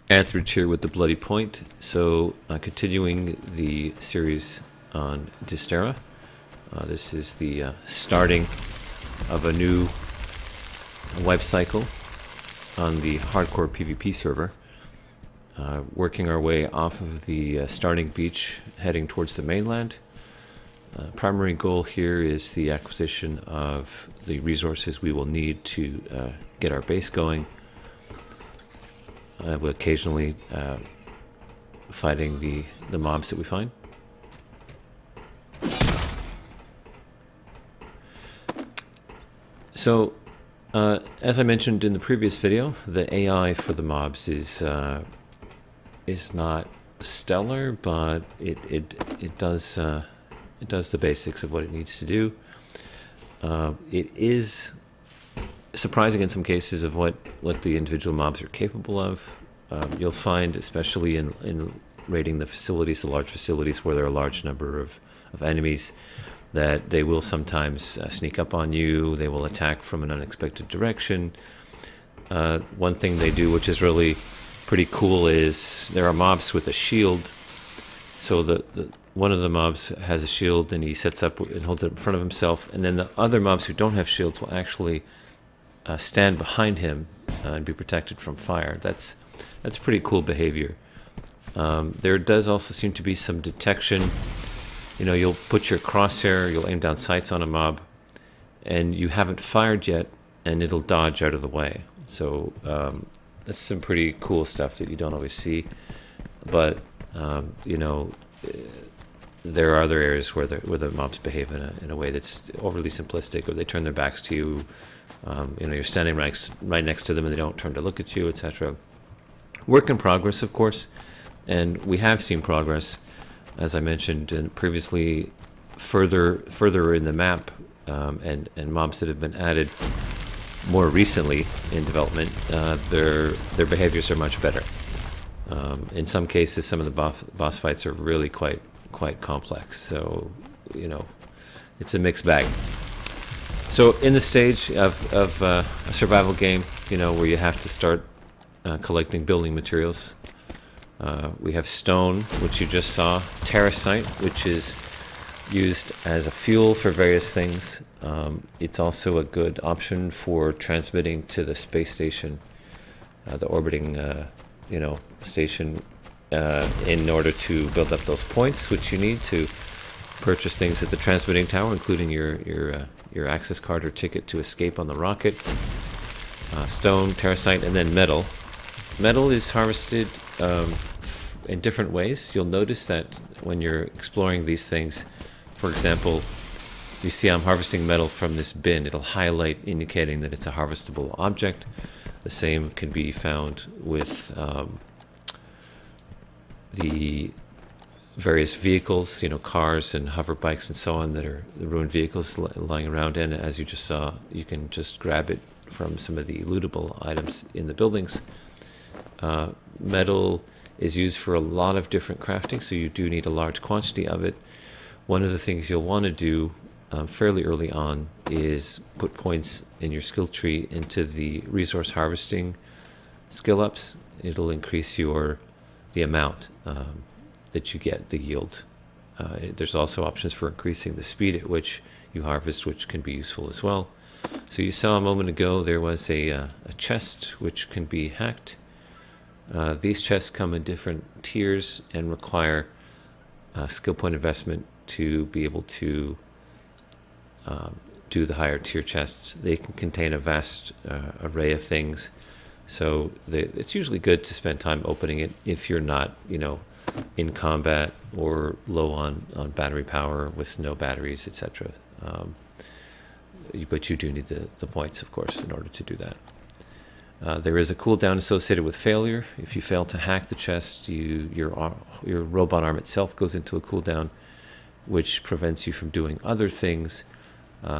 Anthrid here with the Bloody Point. So, continuing the series on Dysterra. This is the starting of a new life cycle on the hardcore PvP server. Working our way off of the starting beach, heading towards the mainland. Primary goal here is the acquisition of the resources we will need to get our base going. We're occasionally fighting the mobs that we find. So, as I mentioned in the previous video, the AI for the mobs is not stellar, but it does the basics of what it needs to do. It is surprising in some cases of what the individual mobs are capable of. You'll find, especially in raiding the facilities, the large facilities where there are a large number of enemies, that they will sometimes sneak up on you. They will attack from an unexpected direction. One thing they do, which is really pretty cool, is there are mobs with a shield. So one of the mobs has a shield and he sets up and holds it in front of himself, and then the other mobs who don't have shields will actually stand behind him and be protected from fire. That's pretty cool behavior. There does also seem to be some detection. You know, you'll put your crosshair, you'll aim down sights on a mob, and you haven't fired yet, and it'll dodge out of the way. So that's some pretty cool stuff that you don't always see. But you know, there are other areas where the mobs behave in a way that's overly simplistic, or they turn their backs to you. You know, you're standing right next to them and they don't turn to look at you, etc. Work in progress, of course, and we have seen progress, as I mentioned previously, further in the map, and mobs that have been added more recently in development. Their behaviors are much better. In some cases, some of the boss fights are really quite complex. So, you know, it's a mixed bag. So in the stage of a survival game, you know, where you have to start collecting building materials, we have stone, which you just saw, terracite, which is used as a fuel for various things. It's also a good option for transmitting to the space station, the orbiting you know, station, in order to build up those points which you need to purchase things at the transmitting tower, including your access card or ticket to escape on the rocket. Stone, terracite, and then metal. Metal is harvested in different ways. You'll notice that when you're exploring these things, for example, you see I'm harvesting metal from this bin. It'll highlight, indicating that it's a harvestable object. The same can be found with the various vehicles, you know, cars and hover bikes and so on, that are the ruined vehicles lying around. And as you just saw, you can just grab it from some of the lootable items in the buildings. Metal is used for a lot of different crafting, so you do need a large quantity of it. One of the things you'll want to do fairly early on is put points in your skill tree into the resource harvesting skill ups. It'll increase the amount that you get, the yield. There's also options for increasing the speed at which you harvest, which can be useful as well. So you saw a moment ago there was a chest which can be hacked. These chests come in different tiers and require skill point investment to be able to do the higher tier chests. They can contain a vast array of things, so it's usually good to spend time opening it if you're not, you know, in combat or low on battery power with no batteries, etc. But you do need the points, of course, in order to do that. There is a cooldown associated with failure. If you fail to hack the chest, your robot arm itself goes into a cooldown, which prevents you from doing other things,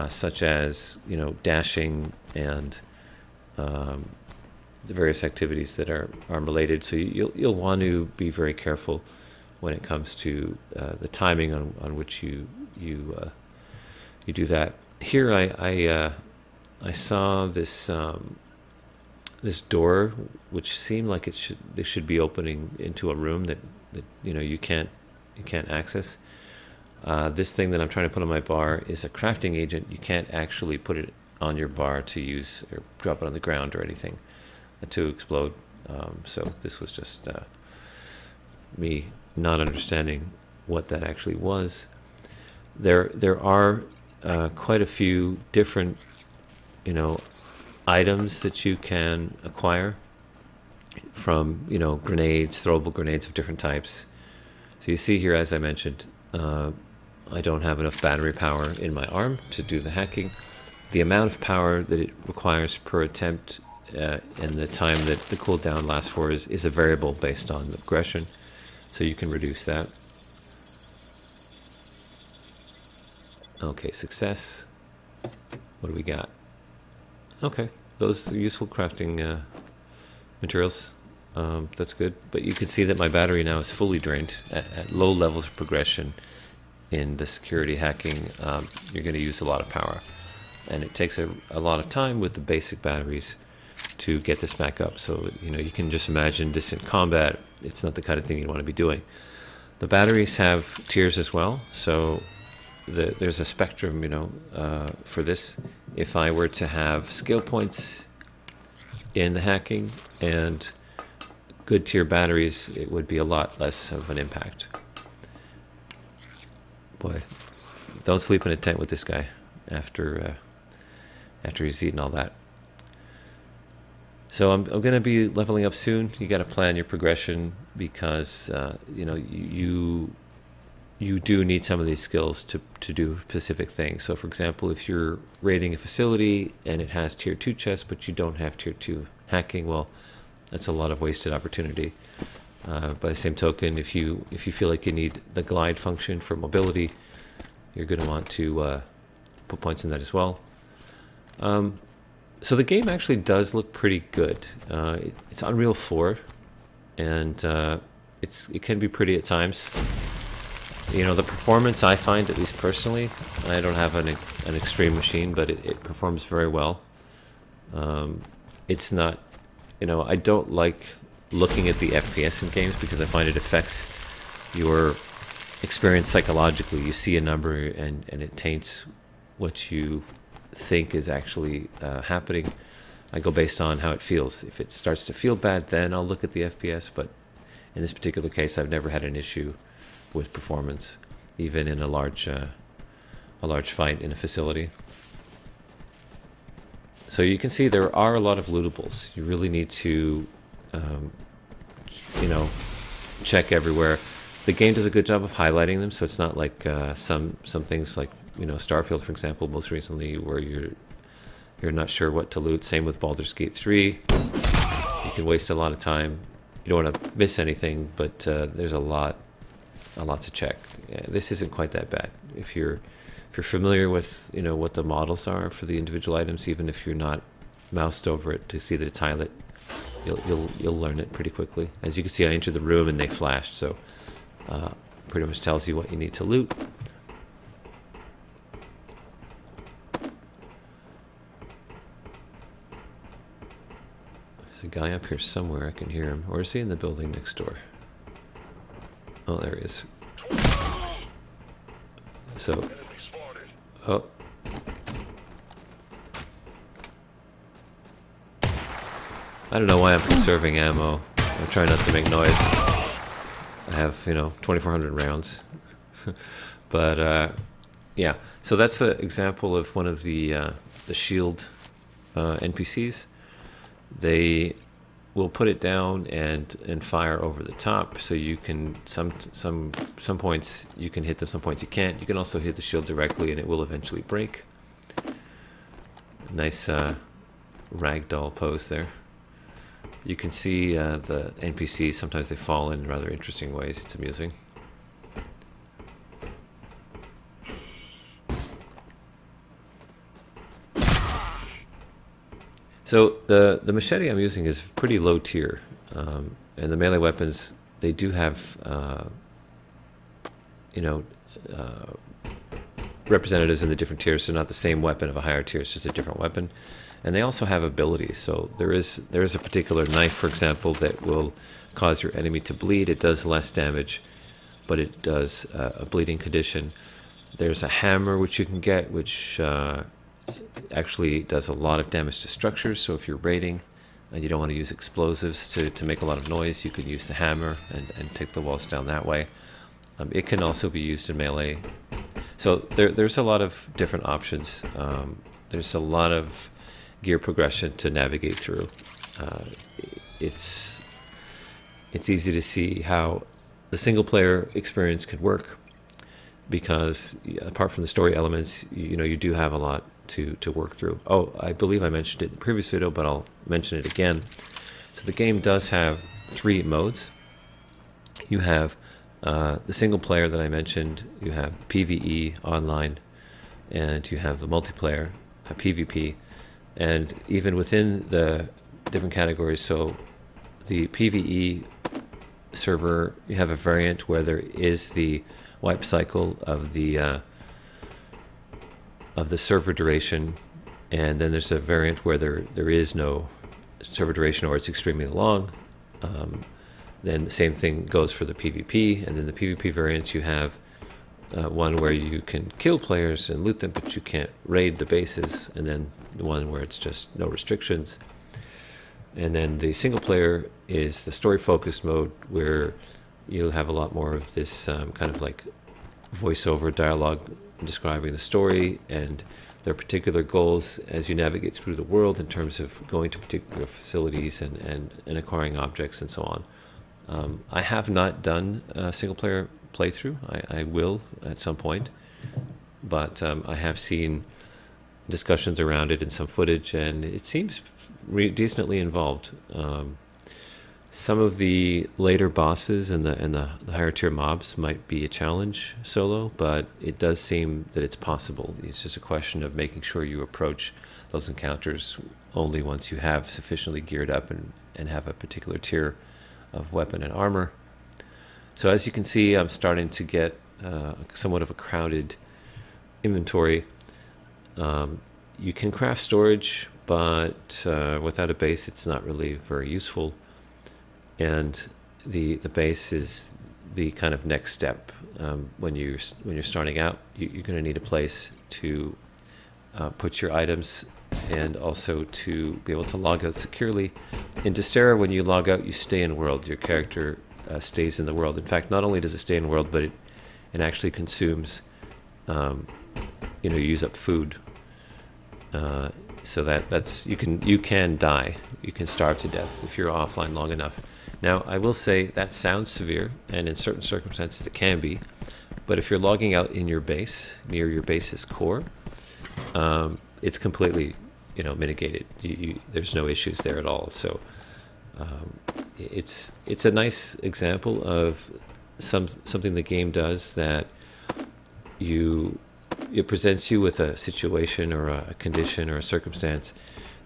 such as, you know, dashing and the various activities that are related. So you'll want to be very careful when it comes to the timing on which you do that. Here I saw this this door, which seemed like they should be opening into a room that you can't access. This thing that I'm trying to put on my bar is a crafting agent. You can't actually put it on your bar to use or drop it on the ground or anything to explode. So this was just me not understanding what that actually was. There are quite a few different items that you can acquire from grenades, throwable grenades of different types. So you see here, as I mentioned, I don't have enough battery power in my arm to do the hacking. The amount of power that it requires per attempt and the time that the cooldown lasts for is a variable based on the progression, so you can reduce that. Okay, success. What do we got? Okay, those are useful crafting materials. That's good. But you can see that my battery now is fully drained. At low levels of progression in the security hacking, you're going to use a lot of power. And it takes a lot of time with the basic batteries to get this back up. So, you can just imagine distant combat. It's not the kind of thing you want to be doing. The batteries have tiers as well. So there's a spectrum, for this. If I were to have skill points in the hacking and good tier batteries, it would be a lot less of an impact. Boy, don't sleep in a tent with this guy after he's eaten all that. So I'm going to be leveling up soon. You got to plan your progression because you do need some of these skills to do specific things. So for example, if you're raiding a facility and it has tier 2 chests but you don't have tier 2 hacking, well, that's a lot of wasted opportunity. By the same token, if you feel like you need the glide function for mobility, you're going to want to put points in that as well. So the game actually does look pretty good. It's Unreal 4, and it can be pretty at times. The performance, I find, at least personally, I don't have an extreme machine, but it performs very well. It's not, I don't like looking at the FPS in games because I find it affects your experience psychologically. You see a number and it taints what you think is actually happening. I go based on how it feels. If it starts to feel bad, then I'll look at the FPS, but in this particular case, I've never had an issue with performance, even in a large fight in a facility. So you can see there are a lot of lootables. You really need to, check everywhere. The game does a good job of highlighting them, so it's not like some things like Starfield, for example, most recently, where you're not sure what to loot. Same with Baldur's Gate 3. You can waste a lot of time. You don't want to miss anything, but there's a lot to check. This isn't quite that bad. If you're familiar with what the models are for the individual items, even if you're not moused over it to see that it's highlighted, you'll learn it pretty quickly. As you can see, I entered the room and they flashed, so pretty much tells you what you need to loot. There's a guy up here somewhere. I can hear him. Or is he in the building next door? Oh, there he is. So, oh. I don't know why I'm conserving ammo. I'm trying not to make noise. I have, 2,400 rounds. But, yeah. So that's an example of one of the shield NPCs. They will put it down and fire over the top, so you can some points you can hit them, some points you can't. You can also hit the shield directly and it will eventually break. Nice ragdoll pose there. You can see the NPCs, sometimes they fall in rather interesting ways. It's amusing. So the machete I'm using is pretty low tier, and the melee weapons, they do have representatives in the different tiers, so not the same weapon of a higher tier, it's just a different weapon. and they also have abilities. So there is a particular knife, for example, that will cause your enemy to bleed. It does less damage, but it does a bleeding condition. There's a hammer which you can get, which actually does a lot of damage to structures. So if you're raiding and you don't want to use explosives to make a lot of noise, you can use the hammer and take the walls down that way. It can also be used in melee. So there's a lot of different options. There's a lot of gear progression to navigate through. It's easy to see how the single player experience could work, because apart from the story elements, you do have a lot to work through. Oh, I believe I mentioned it in the previous video, but I'll mention it again. So the game does have 3 modes. You have the single player that I mentioned, you have PvE online, and you have the multiplayer, PvP. And even within the different categories, so the PvE server, you have a variant where there is the wipe cycle of the server duration, and then there's a variant where there is no server duration, or it's extremely long. Then the same thing goes for the PvP, and then the PvP variants, you have one where you can kill players and loot them, but you can't raid the bases, and then the one where it's just no restrictions. And then the single player is the story-focused mode, where you'll have a lot more of this kind of like voiceover dialogue describing the story and their particular goals as you navigate through the world in terms of going to particular facilities and acquiring objects and so on. I have not done a single-player playthrough. I will at some point, but I have seen discussions around it and some footage, and it seems decently involved. Some of the later bosses and the higher tier mobs might be a challenge solo, but it does seem that it's possible. It's just a question of making sure you approach those encounters only once you have sufficiently geared up and have a particular tier of weapon and armor. So as you can see, I'm starting to get somewhat of a crowded inventory. You can craft storage, but without a base, it's not really very useful. And the base is the kind of next step. When you're starting out, you're going to need a place to put your items, and also to be able to log out securely. In Dysterra, when you log out, you stay in world. Your character stays in the world. In fact, not only does it stay in world, but it actually consumes, you use up food. So that's you can die. You can starve to death if you're offline long enough. Now, I will say that sounds severe, and in certain circumstances it can be. But if you're logging out in your base, near your base's core, it's completely, mitigated. There's no issues there at all. So it's a nice example of something the game does, that it presents you with a situation or a condition or a circumstance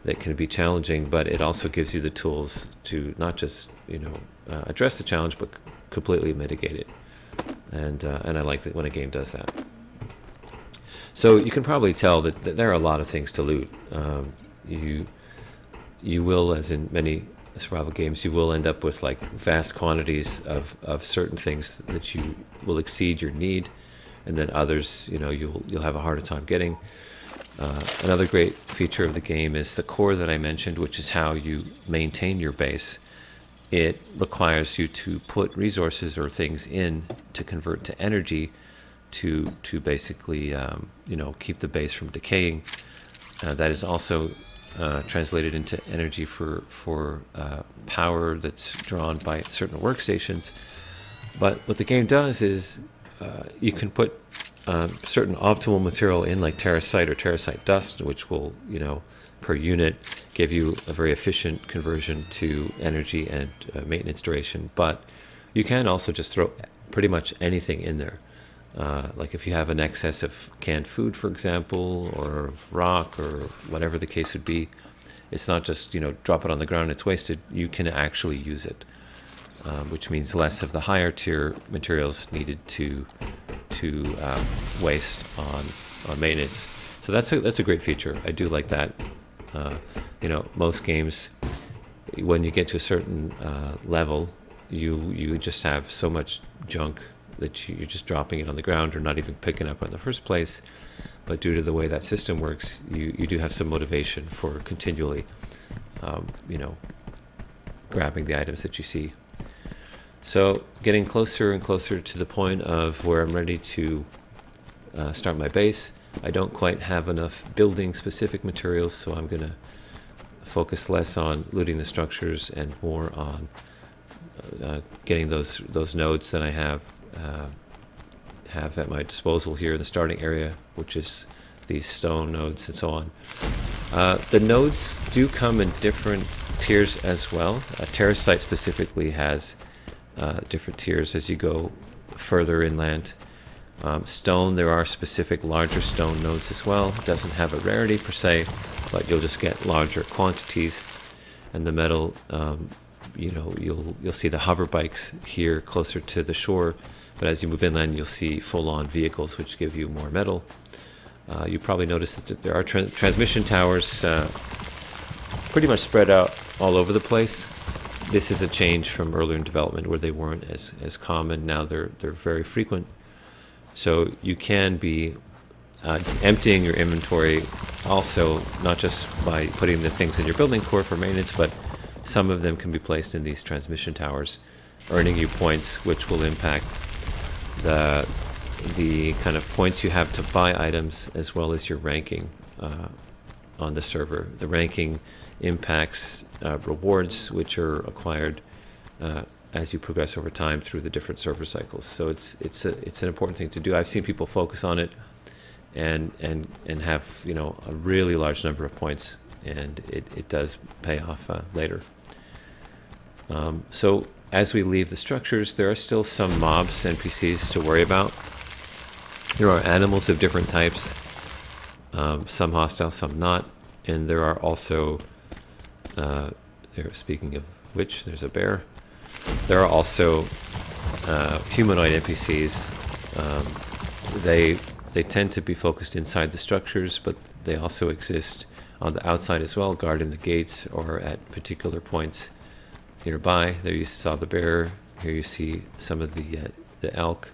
that can be challenging, but it also gives you the tools to not just address the challenge, but completely mitigate it. And I like it when a game does that. So you can probably tell that there are a lot of things to loot. You will, as in many survival games, you will end up with like vast quantities of certain things that you will exceed your need, and then others, you'll have a harder time getting. Another great feature of the game is the core that I mentioned, which is how you maintain your base. It requires you to put resources or things in to convert to energy to basically keep the base from decaying. That is also translated into energy for power that's drawn by certain workstations. But what the game does is you can put certain optimal material in, like terracite or terracite dust, which will, per unit, give you a very efficient conversion to energy and maintenance duration. But you can also just throw pretty much anything in there. Like if you have an excess of canned food, for example, or of rock, or whatever the case would be, it's not just, drop it on the ground and it's wasted. You can actually use it, which means less of the higher tier materials needed to waste on maintenance. So that's a great feature. I do like that. Most games, when you get to a certain level, you just have so much junk that you're just dropping it on the ground or not even picking up in the first place. But due to the way that system works, you do have some motivation for continually, grabbing the items that you see. So getting closer and closer to the point of where I'm ready to start my base. I don't quite have enough building specific materials, so I'm going to focus less on looting the structures and more on getting those nodes that I have at my disposal here in the starting area, which is these stone nodes and so on. The nodes do come in different tiers as well. Terrace site specifically has different tiers as you go further inland. Stone, there are specific larger stone nodes as well. It doesn't have a rarity per se, but you'll just get larger quantities. And the metal, you'll see the hover bikes here closer to the shore, but as you move inland, you'll see full-on vehicles which give you more metal. You probably noticed that there are transmission towers pretty much spread out all over the place. This is a change from earlier in development where they weren't as common. Now they're very frequent. So you can be emptying your inventory also, not just by putting the things in your building core for maintenance, but some of them can be placed in these transmission towers, earning you points, which will impact the kind of points you have to buy items as well as your ranking on the server. The ranking impacts rewards, which are acquired as you progress over time through the different server cycles. So it's an important thing to do. I've seen people focus on it and have a really large number of points, and it does pay off later. So as we leave the structures, there are still some mobs, NPCs to worry about. There are animals of different types, some hostile, some not, and there are also speaking of which, there's a bear. There are also humanoid NPCs. They tend to be focused inside the structures, but they also exist on the outside as well, guarding the gates or at particular points nearby. There you saw the bear. Here you see some of the elk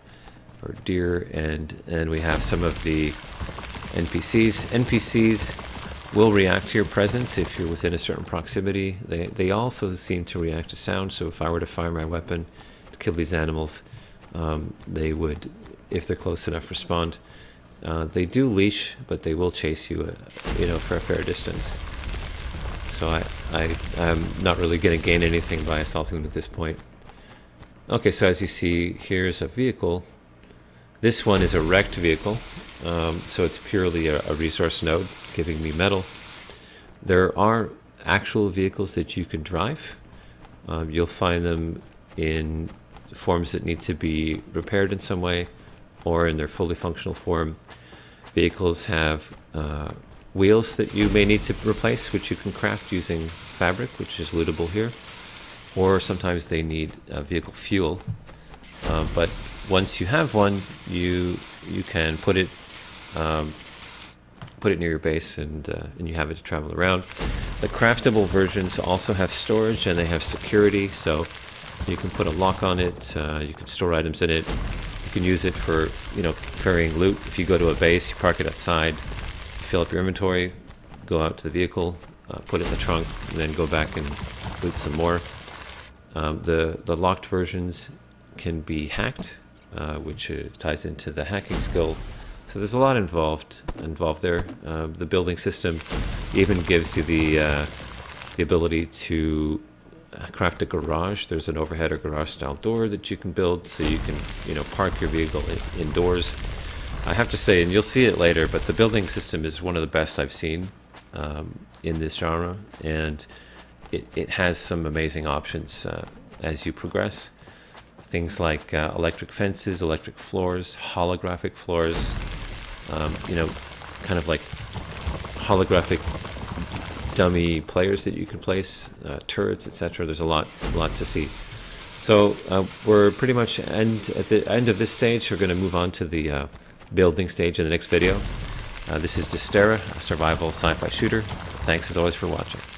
or deer, and we have some of the NPCs. NPCs will react to your presence if you're within a certain proximity. They also seem to react to sound, so if I were to fire my weapon to kill these animals, they would, if they're close enough, respond. They do leash, but they will chase you, for a fair distance. So I'm not really going to gain anything by assaulting them at this point. Okay, so as you see, here's a vehicle. This one is a wrecked vehicle, so it's purely a resource node giving me metal. There are actual vehicles that you can drive. You'll find them in forms that need to be repaired in some way, or in their fully functional form. Vehicles have wheels that you may need to replace, which you can craft using fabric, which is lootable here, or sometimes they need vehicle fuel. But once you have one, you can put it near your base, and you have it to travel around. The craftable versions also have storage, and they have security, so you can put a lock on it. You can store items in it. You can use it for carrying loot. If you go to a base, you park it outside, fill up your inventory, go out to the vehicle, put it in the trunk, and then go back and loot some more. The locked versions can be hacked, which ties into the hacking skill. So there's a lot involved there. The building system even gives you the ability to craft a garage. There's an overhead or garage style door that you can build, so you can park your vehicle indoors. I have to say, and you'll see it later, but the building system is one of the best I've seen in this genre, and it has some amazing options as you progress. Things like electric fences, electric floors, holographic floors, kind of like holographic dummy players that you can place, turrets, etc. There's a lot to see. So we're pretty much at the end of this stage. We're going to move on to the building stage in the next video. This is Dysterra, a survival sci-fi shooter. Thanks as always for watching.